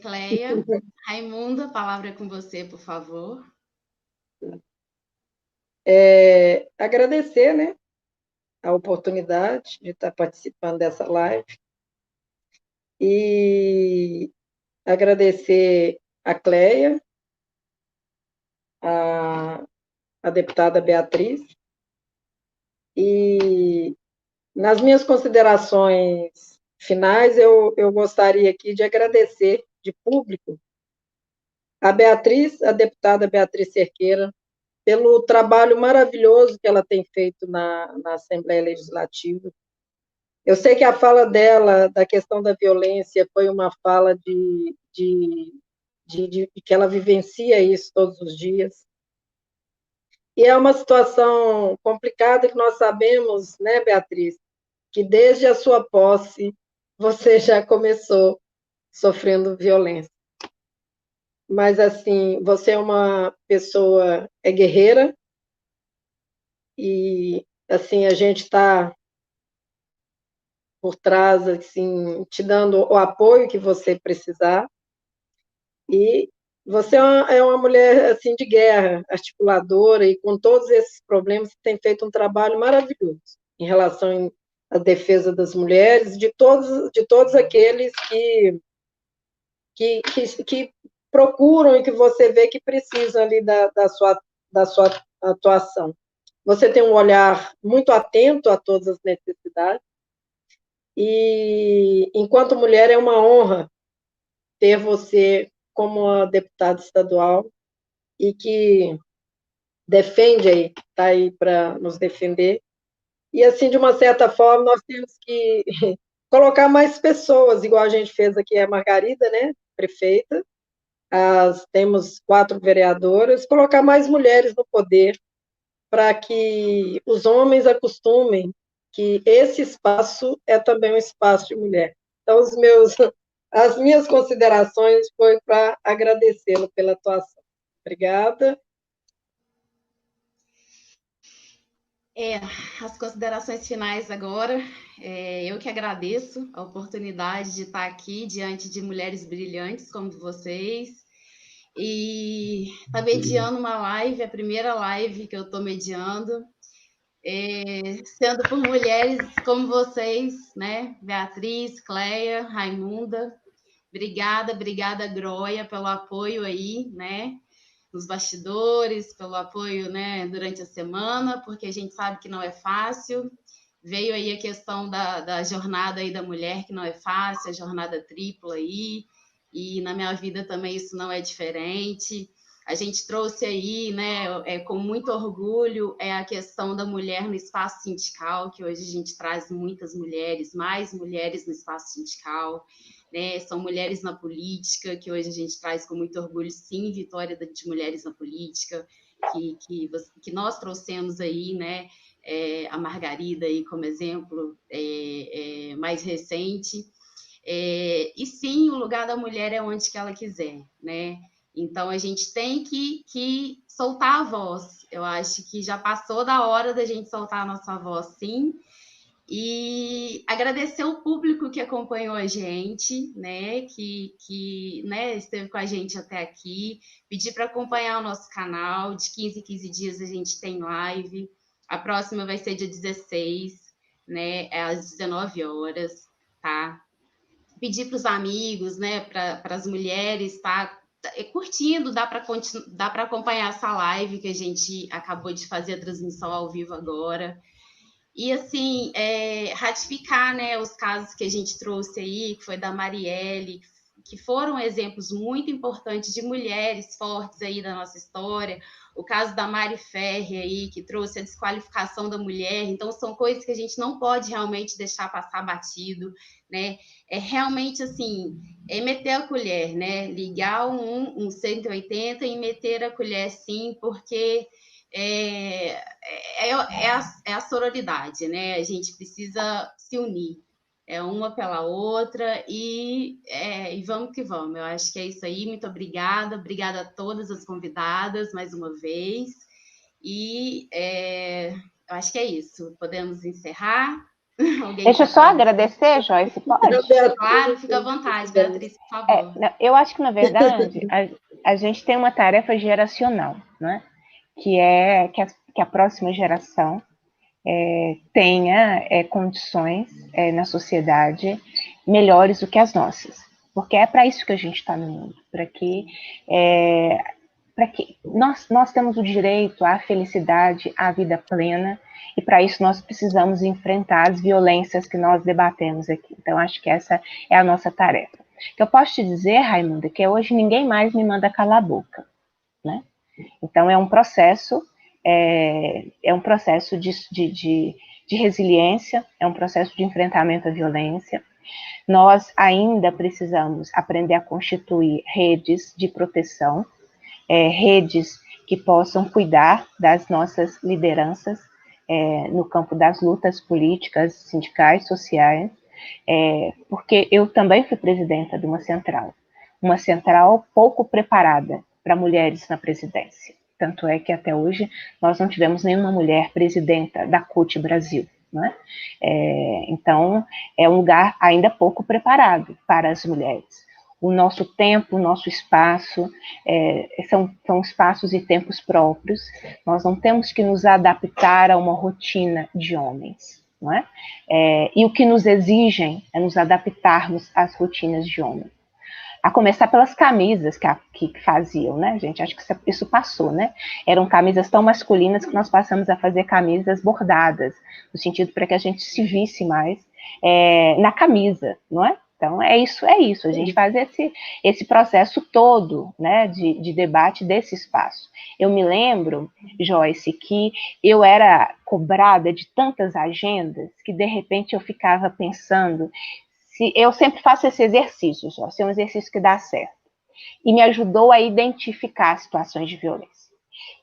Cleia. Raimunda, a palavra é com você, por favor. Agradecer, né, a oportunidade de estar participando dessa live e agradecer a Cleia, a deputada Beatriz, e nas minhas considerações finais, eu gostaria aqui de agradecer de público a Beatriz, a deputada Beatriz Cerqueira, pelo trabalho maravilhoso que ela tem feito na Assembleia Legislativa. Eu sei que a fala dela, da questão da violência, foi uma fala de que ela vivencia isso todos os dias. E é uma situação complicada que nós sabemos, né, Beatriz, que desde a sua posse você já começou sofrendo violência. Mas, assim, você é uma pessoa guerreira e, assim, a gente está por trás, assim, te dando o apoio que você precisar. E você é uma mulher, assim, de guerra, articuladora, e com todos esses problemas tem feito um trabalho maravilhoso em relação à defesa das mulheres, de todos aqueles que procuram e que você vê que precisam ali da sua atuação. Você tem um olhar muito atento a todas as necessidades, e, enquanto mulher, é uma honra ter você como uma deputada estadual e que defende aí, está aí para nos defender. E, assim, de uma certa forma, nós temos que colocar mais pessoas, igual a gente fez aqui, a Margarida, né, prefeita, temos 4 vereadoras, colocar mais mulheres no poder, para que os homens acostumem que esse espaço é também um espaço de mulher. Então, as minhas considerações foi para agradecê-lo pela atuação. Obrigada. As considerações finais agora. Eu que agradeço a oportunidade de estar aqui diante de mulheres brilhantes como vocês. E está mediando uma live, a primeira live que eu estou mediando, sendo por mulheres como vocês, né? Beatriz, Cleia, Raimunda. Obrigada, Groia, pelo apoio aí, né? Nos bastidores, pelo apoio, né, durante a semana, porque a gente sabe que não é fácil. Veio aí a questão da jornada aí da mulher, que não é fácil, a jornada tripla aí, e na minha vida também isso não é diferente. A gente trouxe aí, né, com muito orgulho, a questão da mulher no espaço sindical, que hoje a gente traz muitas mulheres, mais mulheres no espaço sindical, né? São mulheres na política, que hoje a gente traz com muito orgulho, sim, vitória de mulheres na política, que nós trouxemos aí, né? A Margarida aí como exemplo mais recente. E sim, o lugar da mulher é onde que ela quiser, né? Então, a gente tem que soltar a voz. Eu acho que já passou da hora da gente soltar a nossa voz, sim. E agradecer o público que acompanhou a gente, né? Que né, esteve com a gente até aqui. Pedir para acompanhar o nosso canal. De 15 em 15 dias a gente tem live. A próxima vai ser dia 16, né? Às 19 horas, tá? Pedir para os amigos, né? Para as mulheres, tá? Curtindo, dá para acompanhar essa live que a gente acabou de fazer a transmissão ao vivo agora. E, assim, ratificar, né, os casos que a gente trouxe aí, que foi da Marielle, que foram exemplos muito importantes de mulheres fortes aí da nossa história, o caso da Mari Ferri aí, que trouxe a desqualificação da mulher. Então, são coisas que a gente não pode realmente deixar passar batido, né? É realmente, assim, meter a colher, né? Ligar um 180 e meter a colher, sim, porque é a sororidade, né? A gente precisa se unir, uma pela outra e vamos que vamos. Eu acho que é isso aí. Muito obrigada a todas as convidadas mais uma vez. E eu acho que é isso. Podemos encerrar? Alguém Deixa eu quer só falar? agradecer, Joyce, pode? Claro, fica à vontade, Beatriz, por favor. Eu acho que, na verdade, a gente tem uma tarefa geracional, né? Que é que a próxima geração tenha condições na sociedade melhores do que as nossas. Porque é para isso que a gente está no mundo, para que nós temos o direito à felicidade, à vida plena, e para isso nós precisamos enfrentar as violências que nós debatemos aqui. Então, acho que essa é a nossa tarefa. O que eu posso te dizer, Raimunda, que hoje ninguém mais me manda calar a boca, né? Então, é um processo de resiliência, é um processo de enfrentamento à violência. Nós ainda precisamos aprender a constituir redes de proteção, redes que possam cuidar das nossas lideranças no campo das lutas políticas, sindicais, sociais, porque eu também fui presidenta de uma central pouco preparada para mulheres na presidência. Tanto é que até hoje nós não tivemos nenhuma mulher presidenta da CUT Brasil. Né? Então, é um lugar ainda pouco preparado para as mulheres. O nosso tempo, o nosso espaço, são espaços e tempos próprios. Nós não temos que nos adaptar a uma rotina de homens. Não é? E o que nos exigem é nos adaptarmos às rotinas de homens. A começar pelas camisas que faziam, né, gente? Acho que isso passou, né? Eram camisas tão masculinas que nós passamos a fazer camisas bordadas, no sentido para que a gente se visse mais na camisa, não é? Então, é isso. A gente faz esse processo todo, né, de debate desse espaço. Eu me lembro, Joyce, que eu era cobrada de tantas agendas que, de repente, eu ficava pensando... Eu sempre faço esse exercício, é um exercício que dá certo. E me ajudou a identificar situações de violência.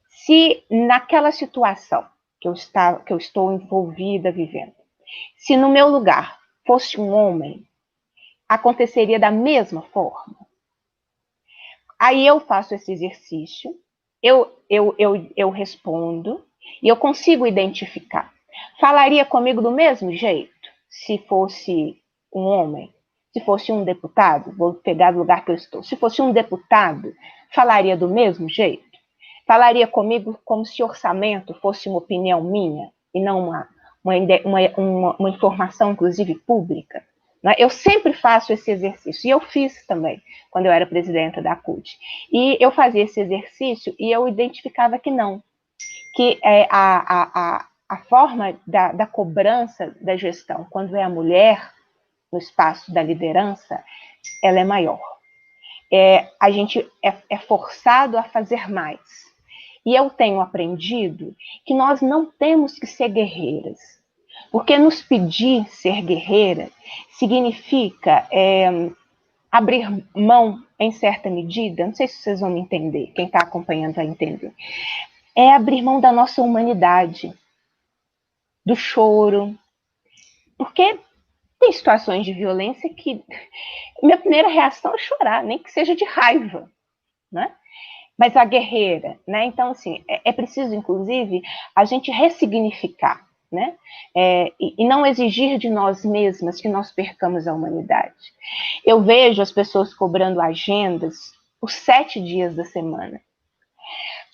Se naquela situação que eu estou envolvida, vivendo, se no meu lugar fosse um homem, aconteceria da mesma forma? Aí eu faço esse exercício, eu respondo, e eu consigo identificar. Falaria comigo do mesmo jeito, se fosse um homem? Se fosse um deputado, vou pegar do lugar que eu estou, se fosse um deputado, falaria do mesmo jeito? Falaria comigo como se orçamento fosse uma opinião minha, e não uma informação, inclusive, pública? Eu sempre faço esse exercício, e eu fiz também, quando eu era presidenta da CUT. E eu fazia esse exercício e eu identificava que não, que a forma da cobrança da gestão, quando é a mulher no espaço da liderança, ela é maior. A gente é forçado a fazer mais. E eu tenho aprendido que nós não temos que ser guerreiras, porque nos pedir ser guerreira significa abrir mão, em certa medida, não sei se vocês vão me entender, quem está acompanhando vai entender, é abrir mão da nossa humanidade, do choro, porque tem situações de violência que minha primeira reação é chorar, nem que seja de raiva, né? Mas a guerreira, né? Então, assim, é preciso, inclusive, a gente ressignificar, né? E não exigir de nós mesmas que nós percamos a humanidade. Eu vejo as pessoas cobrando agendas por 7 dias da semana.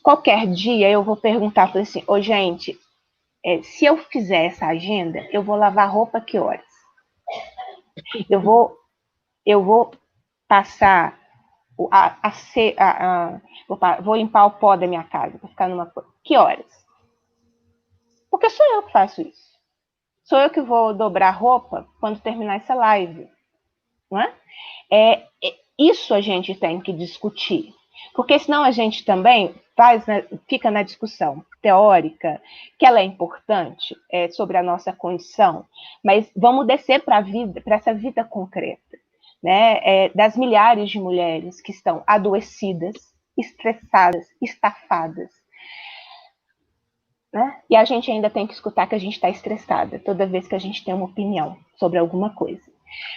Qualquer dia eu vou perguntar assim, gente, se eu fizer essa agenda, eu vou lavar roupa que horas? Eu vou passar vou limpar o pó da minha casa, vou ficar numa... Que horas? Porque sou eu que faço isso. sou eu que vou dobrar a roupa quando terminar essa live, não é? Isso a gente tem que discutir, porque senão a gente também fica na discussão teórica, que ela é importante, sobre a nossa condição, mas vamos descer para essa vida concreta, né? Das milhares de mulheres que estão adoecidas, estressadas, estafadas, né? E a gente ainda tem que escutar que a gente está estressada toda vez que a gente tem uma opinião sobre alguma coisa.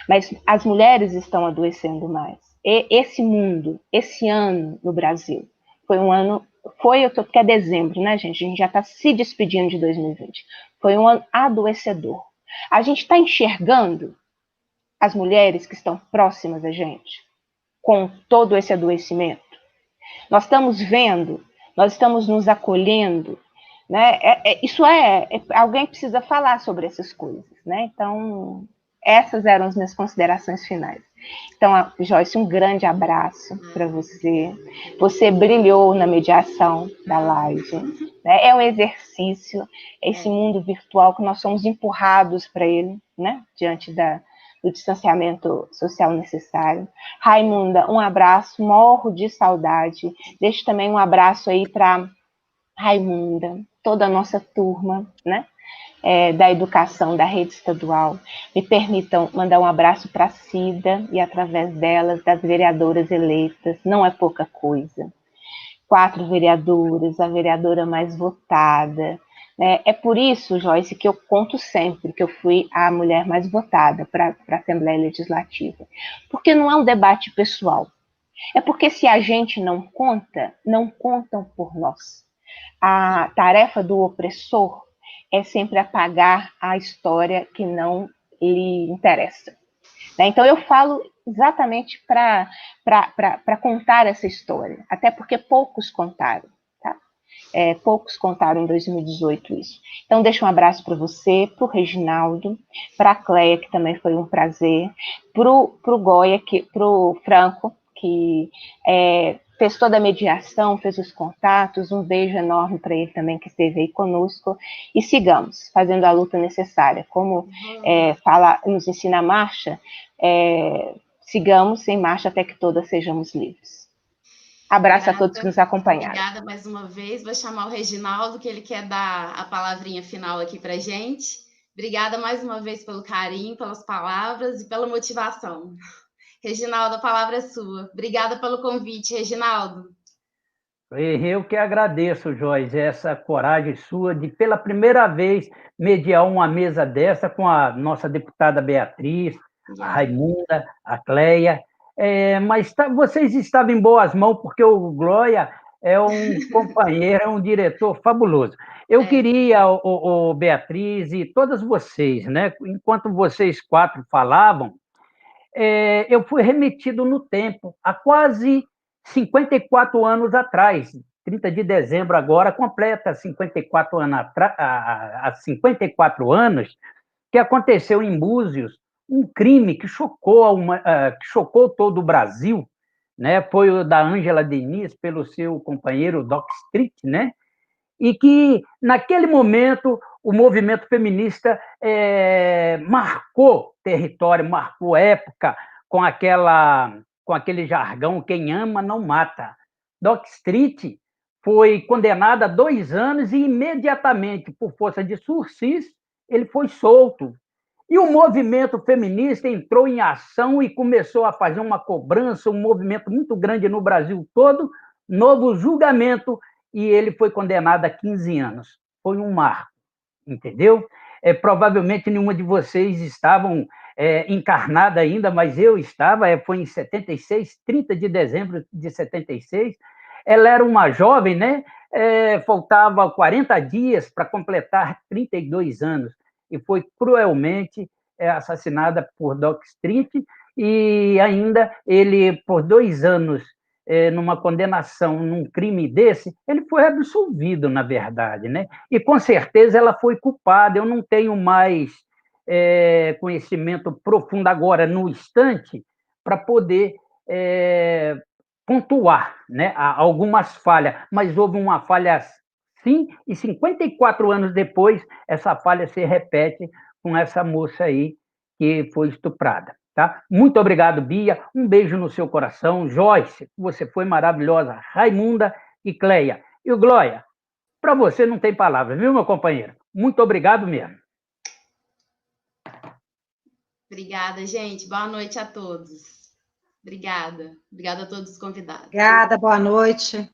Mas as mulheres estão adoecendo mais. E esse mundo, esse ano no Brasil, que é dezembro, né, gente? A gente já está se despedindo de 2020. Foi um ano adoecedor. A gente está enxergando as mulheres que estão próximas a gente com todo esse adoecimento. Nós estamos vendo, nós estamos nos acolhendo, né? Alguém precisa falar sobre essas coisas, né? Então, essas eram as minhas considerações finais. Então, Joyce, um grande abraço para você. Você brilhou na mediação da live, né? É um exercício, esse mundo virtual que nós somos empurrados para ele, né? Diante do distanciamento social necessário. Raimunda, um abraço, morro de saudade. Deixo também um abraço aí para Raimunda, toda a nossa turma, né? Da educação da rede estadual. Me permitam mandar um abraço para a Cida e, através delas, das vereadoras eleitas. Não é pouca coisa. 4 vereadoras, a vereadora mais votada. É por isso, Joyce, que eu conto sempre que eu fui a mulher mais votada para a Assembleia Legislativa. Porque não é um debate pessoal. É porque se a gente não conta, não contam por nós. A tarefa do opressor é sempre apagar a história que não lhe interessa. Então, eu falo exatamente para contar essa história, até porque poucos contaram, tá? Poucos contaram em 2018 isso. Então, deixo um abraço para você, para o Reginaldo, para a Cleia, que também foi um prazer, para o Goya, para o Franco, que fez toda a mediação, fez os contatos, um beijo enorme para ele também, que esteve aí conosco, e sigamos fazendo a luta necessária, como nos ensina a marcha, sigamos em marcha até que todas sejamos livres. Abraço a todos que nos acompanharam. Obrigada mais uma vez, vou chamar o Reginaldo, que ele quer dar a palavrinha final aqui para gente. Obrigada mais uma vez pelo carinho, pelas palavras e pela motivação. Reginaldo, a palavra é sua. Obrigada pelo convite, Reginaldo. Eu que agradeço, Joyce, essa coragem sua de, pela primeira vez, mediar uma mesa dessa com a nossa deputada Beatriz, a Raimunda, a Cleia. Mas vocês estavam em boas mãos, porque o Glória é um companheiro, é um diretor fabuloso. Eu queria, Beatriz e todas vocês, né, enquanto vocês 4 falavam, eu fui remetido no tempo, há quase 54 anos atrás, 30 de dezembro agora, completa 54 anos, que aconteceu em Búzios, um crime que chocou todo o Brasil, né? Foi o da Ângela Diniz pelo seu companheiro Doc Street, né? E que, naquele momento, o movimento feminista marcou território, marcou época com aquele jargão, quem ama não mata. Doc Street foi condenada a 2 anos e, imediatamente, por força de sursis, ele foi solto. E o movimento feminista entrou em ação e começou a fazer uma cobrança, um movimento muito grande no Brasil todo, novo julgamento, e ele foi condenado a 15 anos. Foi um marco, entendeu? Provavelmente nenhuma de vocês estavam encarnada ainda, mas eu estava, foi em 76, 30 de dezembro de 76. Ela era uma jovem, né? Faltava 40 dias para completar 32 anos, e foi cruelmente assassinada por Doc Street, e ainda ele, por 2 anos, numa condenação, num crime desse, ele foi absolvido, na verdade, né? E, com certeza, ela foi culpada. Eu não tenho mais conhecimento profundo agora, no instante, para poder pontuar, né, algumas falhas, mas houve uma falha sim, e 54 anos depois, essa falha se repete com essa moça aí que foi estuprada, tá? Muito obrigado, Bia. Um beijo no seu coração. Joyce, você foi maravilhosa. Raimunda e Cleia. E o Glória, para você não tem palavras, viu, meu companheiro? Muito obrigado mesmo. Obrigada, gente. Boa noite a todos. Obrigada. Obrigada a todos os convidados. Obrigada, boa noite.